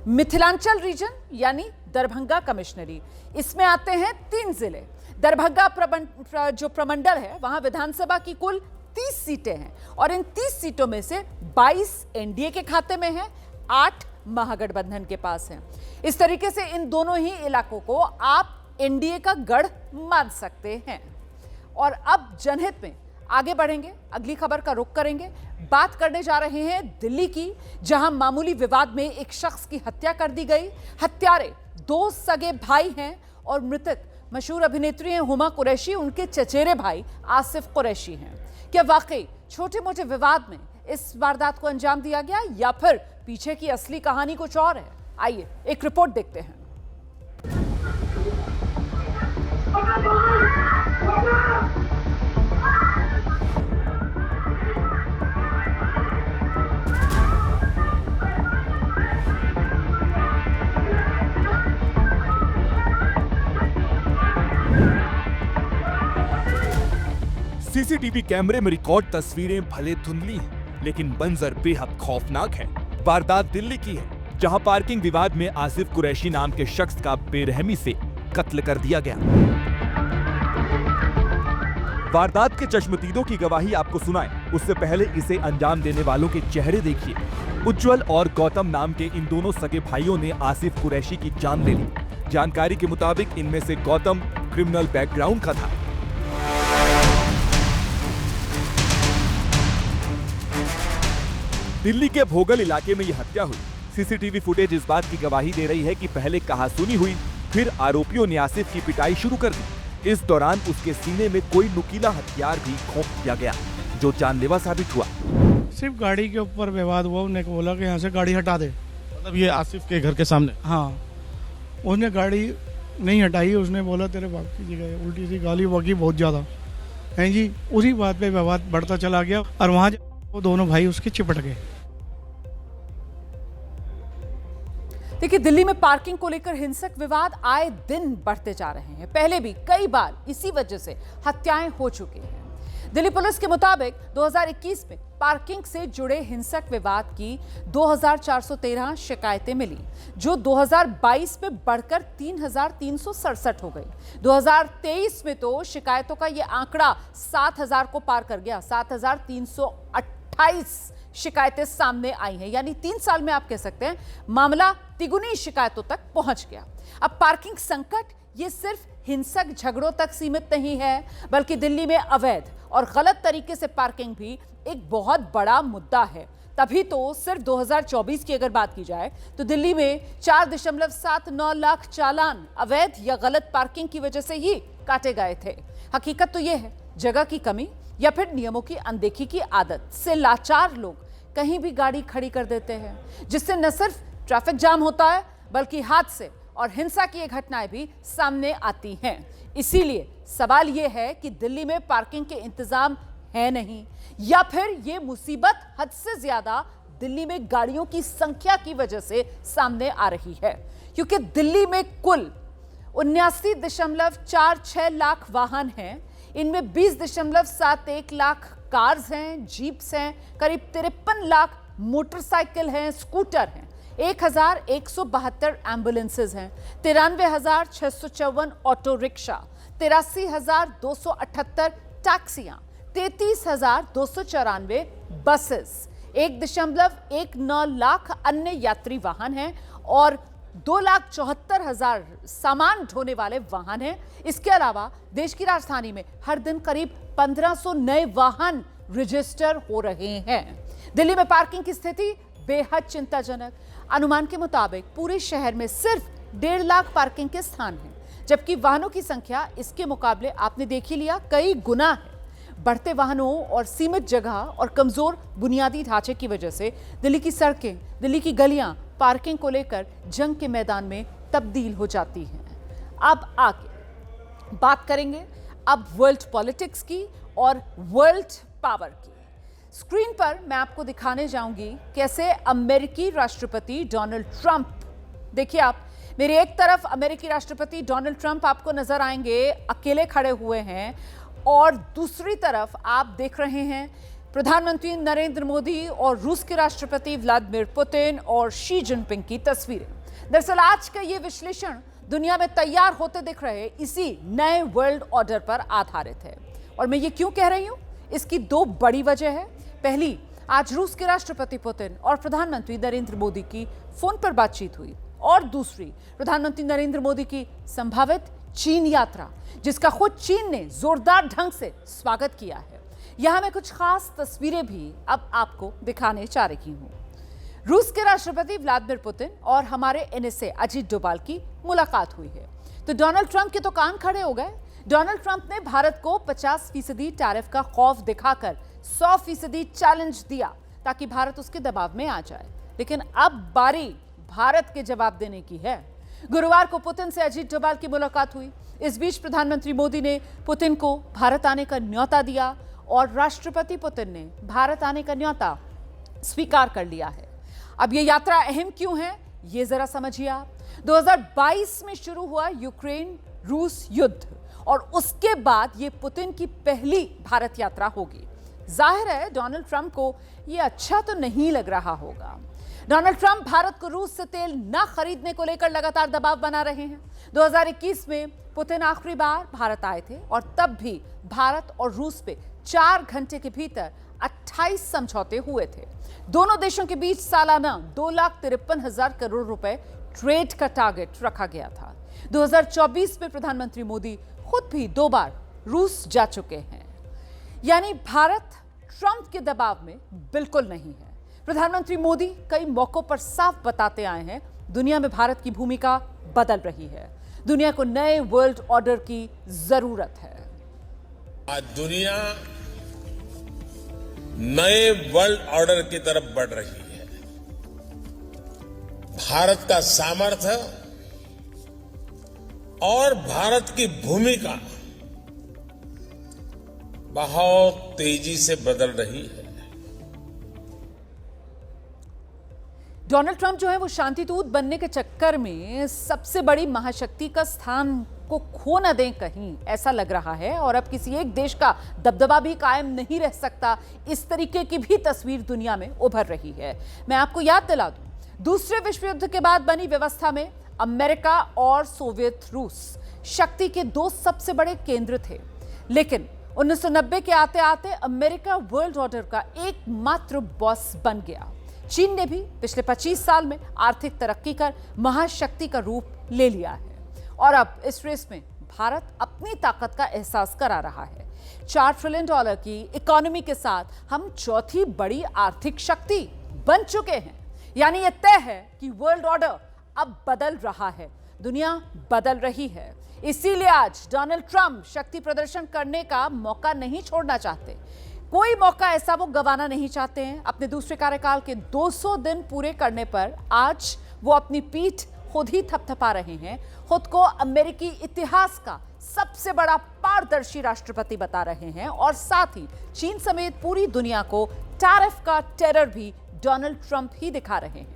मिथिलांचल रीजन यानी दरभंगा कमिश्नरी, इसमें आते हैं 3 जिले। दरभंगा जो प्रमंडल है वहां विधानसभा की कुल 30 सीटें हैं और इन 30 सीटों में से 22 एनडीए के खाते में हैं, 8 महागठबंधन के पास हैं। इस तरीके से इन दोनों ही इलाकों को आप एनडीए का गढ़ मान सकते हैं। और अब जनहित में आगे बढ़ेंगे, अगली खबर का रुख करेंगे। बात करने जा रहे हैं दिल्ली की, जहां मामूली विवाद में एक शख्स की हत्या कर दी गई। हत्यारे 2 सगे भाई हैं और मृतक मशहूर अभिनेत्री हैं हुमा कुरैशी, उनके चचेरे भाई आसिफ कुरैशी हैं। क्या वाकई छोटे मोटे विवाद में इस वारदात को अंजाम दिया गया या फिर पीछे की असली कहानी कुछ और है? आइए एक रिपोर्ट देखते हैं। सीसीटीवी कैमरे में रिकॉर्ड तस्वीरें भले धुंधली हैं, लेकिन मंजर बेहद खौफनाक है। वारदात दिल्ली की है, जहां पार्किंग विवाद में आसिफ कुरैशी नाम के शख्स का बेरहमी से कत्ल कर दिया गया। वारदात के चश्मदीदों की गवाही आपको सुनाएं, उससे पहले इसे अंजाम देने वालों के चेहरे देखिए। उज्जवल और गौतम नाम के इन दोनों सगे भाइयों ने आसिफ कुरैशी की जान ले ली। जानकारी के मुताबिक इनमें से गौतम क्रिमिनल बैकग्राउंड का था। दिल्ली के भोगल इलाके में यह हत्या हुई। सीसीटीवी फुटेज इस बात की गवाही दे रही है कि पहले कहासुनी हुई, फिर आरोपियों ने आसिफ की पिटाई शुरू कर दी। इस दौरान उसके सीने में कोई नुकीला हथियार भी घोंप दिया गया, जो जानलेवा साबित हुआ। सिर्फ गाड़ी के ऊपर विवाद हुआ, उन्होंने बोला कि यहाँ से गाड़ी हटा दे। मतलब ये आसिफ के घर के सामने? हाँ, उसने गाड़ी नहीं हटाई, उसने बोला तेरे बाप की जगह, उल्टी सी गाली बकी बहुत ज़्यादा हैं जी। उसी बात पे विवाद बढ़ता चला गया और वहाँ वो दोनों भाई उसके चिपट गए। देखिए, दिल्ली में पार्किंग को लेकर हिंसक विवाद आए दिन बढ़ते जा रहे हैं। पहले भी कई बार इसी वजह से हत्याएं हो चुकी हैं। दिल्ली पुलिस के मुताबिक 2021 में पार्किंग से जुड़े हिंसक विवाद की 2413 शिकायतें मिली, जो 2022 में बढ़कर 3367 हो गई। 2023 में तो शिकायतों का यह आंकड़ा 7000 को पार कर गया। 7328 शिकायतें सामने आई हैं, यानी 3 साल में आप कह सकते हैं मामला तिगुनी शिकायतों तक पहुंच गया। अब पार्किंग संकट ये सिर्फ हिंसक झगड़ों तक सीमित नहीं है, बल्कि दिल्ली में अवैध और गलत तरीके से पार्किंग भी एक बहुत बड़ा मुद्दा है। तभी तो सिर्फ 2024 की अगर बात की जाए तो दिल्ली में 4.79 लाख चालान अवैध या गलत पार्किंग की वजह से ही काटे गए थे। हकीकत तो यह है, जगह की कमी या फिर नियमों की अनदेखी की आदत से लाचार लोग कहीं भी गाड़ी खड़ी कर देते हैं, जिससे न सिर्फ ट्रैफिक जाम होता है बल्कि हादसे और हिंसा की ये घटनाएं भी सामने आती हैं। इसीलिए सवाल यह है कि दिल्ली में पार्किंग के इंतजाम है नहीं, या फिर ये मुसीबत हद से ज्यादा दिल्ली में गाड़ियों की संख्या की वजह से सामने आ रही है। क्योंकि दिल्ली में कुल 79.46 लाख वाहन हैं। इनमें 20.71 लाख कार्स हैं, जीप्स हैं, करीब 53 लाख मोटरसाइकिल हैं, स्कूटर हैं, 1172 एम्बुलेंसेज हैं, 93,654 ऑटो रिक्शा, 83,278 टैक्सियां, 33,294 बसेस, 1.19 लाख अन्य यात्री वाहन हैं और 2,74,000 सामान ढोने वाले वाहन हैं। इसके अलावा देश की राजधानी में हर दिन करीब 1500 नए वाहन रजिस्टर हो रहे हैं। दिल्ली में पार्किंग की स्थिति बेहद चिंताजनक। अनुमान के मुताबिक पूरे शहर में सिर्फ 1.5 लाख पार्किंग के स्थान हैं, जबकि वाहनों की संख्या इसके मुकाबले आपने देख ही लिया कई गुना है। बढ़ते वाहनों और सीमित जगह और कमजोर बुनियादी ढांचे की वजह से दिल्ली की सड़कें, दिल्ली की गलियां पार्किंग को लेकर जंग के मैदान में तब्दील हो जाती हैं। अब आगे बात करेंगे अब वर्ल्ड पॉलिटिक्स की और वर्ल्ड पावर की। स्क्रीन पर मैं आपको दिखाने जाऊंगी कैसे अमेरिकी राष्ट्रपति डोनाल्ड ट्रंप, देखिए आप, मेरे एक तरफ अमेरिकी राष्ट्रपति डोनाल्ड ट्रंप आपको नजर आएंगे, अकेले खड़े हुए हैं, और दूसरी तरफ आप देख रहे हैं प्रधानमंत्री नरेंद्र मोदी और रूस के राष्ट्रपति व्लादिमीर पुतिन और शी जिनपिंग की तस्वीरें। दरअसल आज का ये विश्लेषण दुनिया में तैयार होते दिख रहे इसी नए वर्ल्ड ऑर्डर पर आधारित है। और मैं ये क्यों कह रही हूं, इसकी 2 बड़ी वजह है। पहली, आज रूस के राष्ट्रपति पुतिन और प्रधानमंत्री नरेंद्र मोदी की फोन पर बातचीत हुई, और दूसरी, प्रधानमंत्री नरेंद्र मोदी की संभावित चीन यात्रा, जिसका खुद चीन ने जोरदार ढंग से स्वागत किया है। यहां मैं कुछ खास तस्वीरें भी अब आपको दिखाने जा रही हूं। रूस के राष्ट्रपति व्लादिमीर पुतिन और हमारे एनएसए अजीत डोभाल की मुलाकात हुई है, तो डोनाल्ड ट्रंप के तो कान खड़े हो गए। डोनाल्ड ट्रंप ने भारत को 50% टैरिफ का खौफ दिखाकर 100% चैलेंज दिया ताकि भारत उसके दबाव में आ जाए। लेकिन अब बारी भारत के जवाब देने की है। गुरुवार को पुतिन से अजीत डोभाल की मुलाकात हुई। इस बीच प्रधानमंत्री मोदी ने पुतिन को भारत आने का न्योता दिया और राष्ट्रपति पुतिन ने भारत आने का न्योता स्वीकार कर लिया है। अब यह यात्रा अहम क्यों है, ये जरा समझिए आप। 2022 में शुरू हुआ यूक्रेन रूस युद्ध, और उसके बाद ये पुतिन की पहली भारत यात्रा होगी। जाहिर है डोनाल्ड ट्रंप को यह अच्छा तो नहीं लग रहा होगा। डोनाल्ड ट्रंप भारत को रूस से तेल न खरीदने को लेकर लगातार दबाव बना रहे हैं। 2021 में पुतिन आखिरी बार भारत आए थे और तब भी भारत और रूस पे 4 घंटे के भीतर 28 समझौते हुए थे। दोनों देशों के बीच सालाना 2,53,000 करोड़ रुपए ट्रेड का टारगेट रखा गया था। 2024 में प्रधानमंत्री मोदी खुद भी 2 बार रूस जा चुके हैं। यानी भारत ट्रंप के दबाव में बिल्कुल नहीं है। प्रधानमंत्री मोदी कई मौकों पर साफ बताते आए हैं, दुनिया में भारत की भूमिका बदल रही है। दुनिया को नए वर्ल्ड ऑर्डर की जरूरत है। आज दुनिया नए वर्ल्ड ऑर्डर की तरफ बढ़ रही है। भारत का सामर्थ्य और भारत की भूमिका बहुत तेजी से बदल रही है। डोनाल्ड ट्रंप जो है वो शांतिदूत बनने के चक्कर में सबसे बड़ी महाशक्ति का स्थान को खो न दें कहीं, ऐसा लग रहा है। और अब किसी एक देश का दबदबा भी कायम नहीं रह सकता, इस तरीके की भी तस्वीर दुनिया में उभर रही है। मैं आपको याद दिला दूं, दूसरे विश्व युद्ध के बाद बनी व्यवस्था में अमेरिका और सोवियत रूस शक्ति के दो सबसे बड़े केंद्र थे। लेकिन 1990 के आते आते अमेरिका वर्ल्ड ऑर्डर का एकमात्र बॉस बन गया। चीन ने भी पिछले 25 साल में आर्थिक तरक्की कर महाशक्ति का रूप ले लिया है और अब इस रेस में भारत अपनी ताकत का एहसास करा रहा है। $4 ट्रिलियन की इकोनॉमी के साथ हम चौथी बड़ी आर्थिक शक्ति बन चुके हैं। यानी यह तय है कि वर्ल्ड ऑर्डर अब बदल रहा है, दुनिया बदल रही है। इसीलिए आज डोनाल्ड ट्रंप शक्ति प्रदर्शन करने का मौका नहीं छोड़ना चाहते। कोई मौका ऐसा वो गंवाना नहीं चाहते हैं। अपने दूसरे कार्यकाल के 200 दिन पूरे करने पर आज वो अपनी पीठ खुद ही थपथपा रहे हैं। खुद को अमेरिकी इतिहास का सबसे बड़ा पारदर्शी राष्ट्रपति बता रहे हैं और साथ ही चीन समेत पूरी दुनिया को टैरिफ का टेरर भी डोनाल्ड ट्रंप ही दिखा रहे हैं।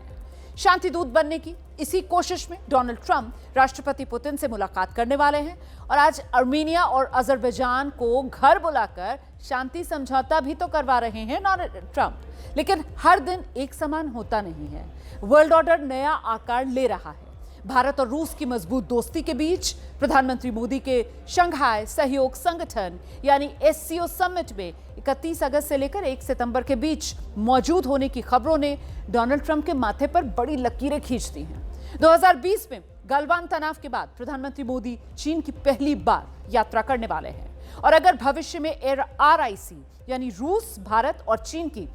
शांतिदूत बनने की इसी कोशिश में डोनाल्ड ट्रंप राष्ट्रपति पुतिन से मुलाकात करने वाले हैं और आज आर्मेनिया और अजरबैजान को घर बुलाकर शांति समझौता भी तो करवा रहे हैं डोनाल्ड ट्रंप। लेकिन हर दिन एक समान होता नहीं है। वर्ल्ड ऑर्डर नया आकार ले रहा है। भारत और रूस की मजबूत दोस्ती के बीच प्रधानमंत्री मोदी के शंघाई सहयोग संगठन यानी SCO समिट में 31 अगस्त से लेकर 1 सितंबर के बीच मौजूद होने की खबरों ने डोनाल्ड ट्रंप के माथे पर बड़ी लकीरें खींच दी हैं। 2020 में गलवान तनाव के बाद प्रधानमंत्री मोदी चीन की पहली बार यात्रा करने वाले हैं और अगर भविष्य में RIC यानी रूस, भारत और चीन की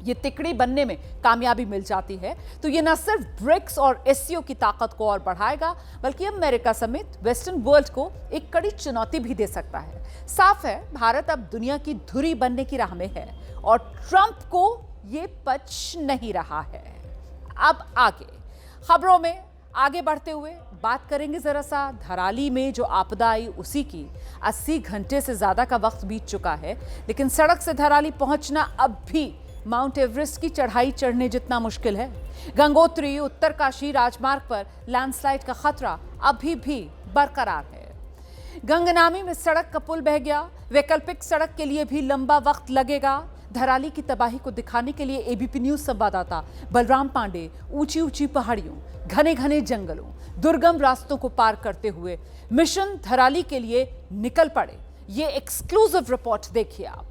ये तिकड़ी बनने में कामयाबी मिल जाती है तो ये न सिर्फ ब्रिक्स और SCO की ताकत को और बढ़ाएगा बल्कि अमेरिका समेत वेस्टर्न वर्ल्ड को एक कड़ी चुनौती भी दे सकता है। साफ है, भारत अब दुनिया की धुरी बनने की राह में है और ट्रंप को ये पच नहीं रहा है। अब आगे खबरों में आगे बढ़ते हुए बात करेंगे जरा सा धराली में जो आपदा आई उसी की। 80 घंटे से ज्यादा का वक्त बीत चुका है लेकिन सड़क से धराली पहुंचना अब भी माउंट एवरेस्ट की चढ़ाई चढ़ने जितना मुश्किल है। गंगोत्री उत्तरकाशी राजमार्ग पर लैंडस्लाइड का खतरा अभी भी बरकरार है। गंगनामी में सड़क का पुल बह गया, वैकल्पिक सड़क के लिए भी लंबा वक्त लगेगा। धराली की तबाही को दिखाने के लिए ABP न्यूज संवाददाता बलराम पांडे ऊंची ऊंची पहाड़ियों, घने घने जंगलों, दुर्गम रास्तों को पार करते हुए मिशन धराली के लिए निकल पड़े। ये एक्सक्लूसिव रिपोर्ट देखिए आप।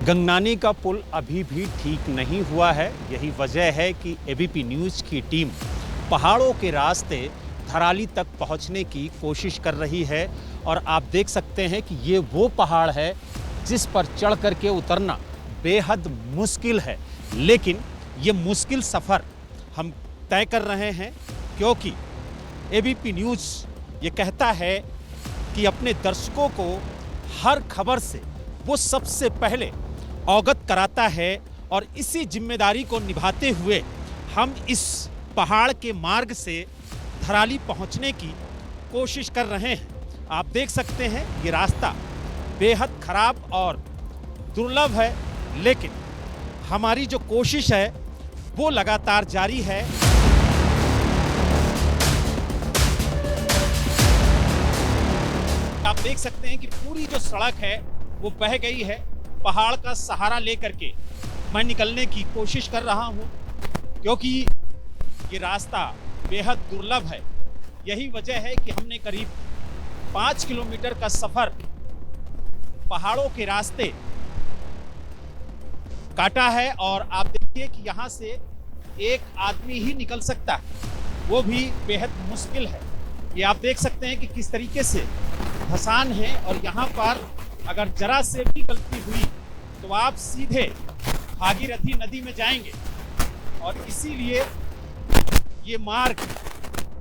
गंगनानी का पुल अभी भी ठीक नहीं हुआ है। यही वजह है कि ABP न्यूज़ की टीम पहाड़ों के रास्ते धराली तक पहुंचने की कोशिश कर रही है और आप देख सकते हैं कि ये वो पहाड़ है जिस पर चढ़ कर के उतरना बेहद मुश्किल है। लेकिन ये मुश्किल सफ़र हम तय कर रहे हैं क्योंकि ABP न्यूज़ ये कहता है कि अपने दर्शकों को हर खबर से वो सबसे पहले अवगत कराता है और इसी जिम्मेदारी को निभाते हुए हम इस पहाड़ के मार्ग से धराली पहुंचने की कोशिश कर रहे हैं। आप देख सकते हैं ये रास्ता बेहद खराब और दुर्लभ है लेकिन हमारी जो कोशिश है वो लगातार जारी है। आप देख सकते हैं कि पूरी जो सड़क है वो बह गई है। पहाड़ का सहारा लेकर के मैं निकलने की कोशिश कर रहा हूं क्योंकि ये रास्ता बेहद दुर्लभ है। यही वजह है कि हमने करीब 5 किलोमीटर का सफर पहाड़ों के रास्ते काटा है और आप देखिए कि यहाँ से एक आदमी ही निकल सकता है, वो भी बेहद मुश्किल है। ये आप देख सकते हैं कि किस तरीके से धसान है और यहाँ पर अगर जरा से भी गलती हुई तो आप सीधे भागीरथी नदी में जाएंगे और इसीलिए ये मार्ग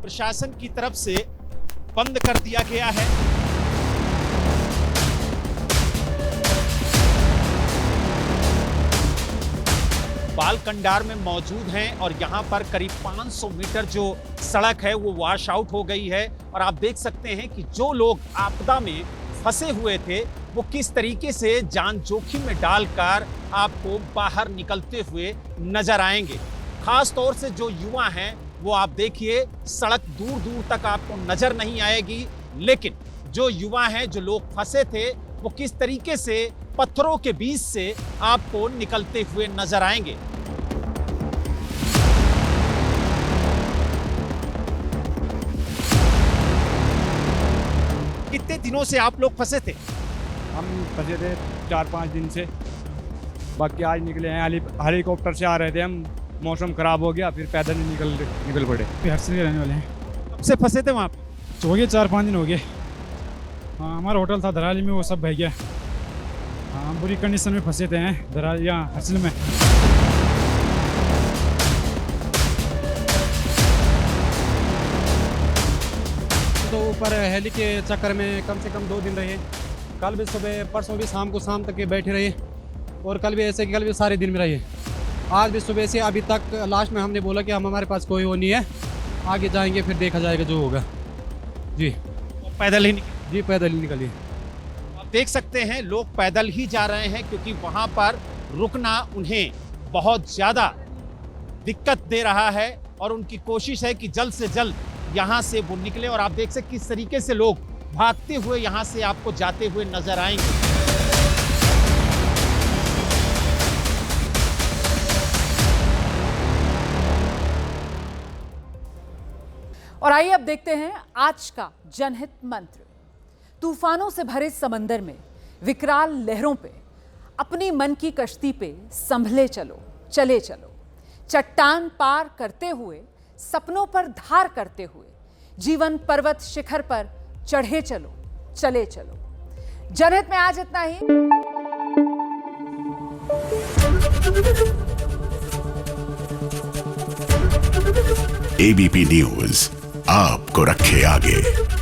प्रशासन की तरफ से बंद कर दिया गया है। बालकंडार में मौजूद हैं और यहाँ पर करीब 500 मीटर जो सड़क है वो वॉश आउट हो गई है और आप देख सकते हैं कि जो लोग आपदा में फंसे हुए थे वो किस तरीके से जान जोखिम में डालकर आपको बाहर निकलते हुए नजर आएंगे। खास तौर से जो युवा हैं वो आप देखिए, सड़क दूर दूर तक आपको नजर नहीं आएगी, लेकिन जो युवा हैं, जो लोग फंसे थे, वो किस तरीके से पत्थरों के बीच से आपको निकलते हुए नजर आएंगे। कितने दिनों से आप लोग फंसे थे? हम फंसे थे 4-5 दिन से, बाकी आज निकले हैं। हेलीकॉप्टर से आ रहे थे हम, मौसम खराब हो गया, फिर पैदल ही निकल पड़े। हर्षल के रहने वाले हैं। कब से फंसे थे वहाँ पे? हो गए 4-5 दिन हो गए। हाँ, हमारा होटल था धराली में, वो सब बह गया। हाँ, हम बुरी कंडीशन में फंसे थे धराली यहाँ हर्षल में। तो ऊपर हेली के चक्कर में कम से कम 2 दिन रहे। कल भी सुबह, परसों भी शाम को शाम तक के बैठे रहे, और कल भी ऐसे, कल भी सारे दिन में रहे। आज भी सुबह से अभी तक, लास्ट में हमने बोला कि हमारे पास कोई वो नहीं है, आगे जाएंगे फिर देखा जाएगा जो होगा। जी पैदल ही जी पैदल ही निकलिए। आप देख सकते हैं लोग पैदल ही जा रहे हैं क्योंकि वहाँ पर रुकना उन्हें बहुत ज़्यादा दिक्कत दे रहा है और उनकी कोशिश है कि जल्द से जल्द यहाँ से वो निकले। और आप देख सकते किस तरीके से लोग भागते हुए यहाँ से आपको जाते हुए नजर आएंगे। और आइए अब देखते हैं आज का जनहित मंत्र। तूफानों से भरे समंदर में, विकराल लहरों पे, अपनी मन की कश्ती पे संभले चलो, चले चलो। चट्टान पार करते हुए, सपनों पर धार करते हुए, जीवन पर्वत शिखर पर चढ़े चलो, चले चलो। जनहित में आज इतना ही। एबीपी न्यूज आपको रखे आगे।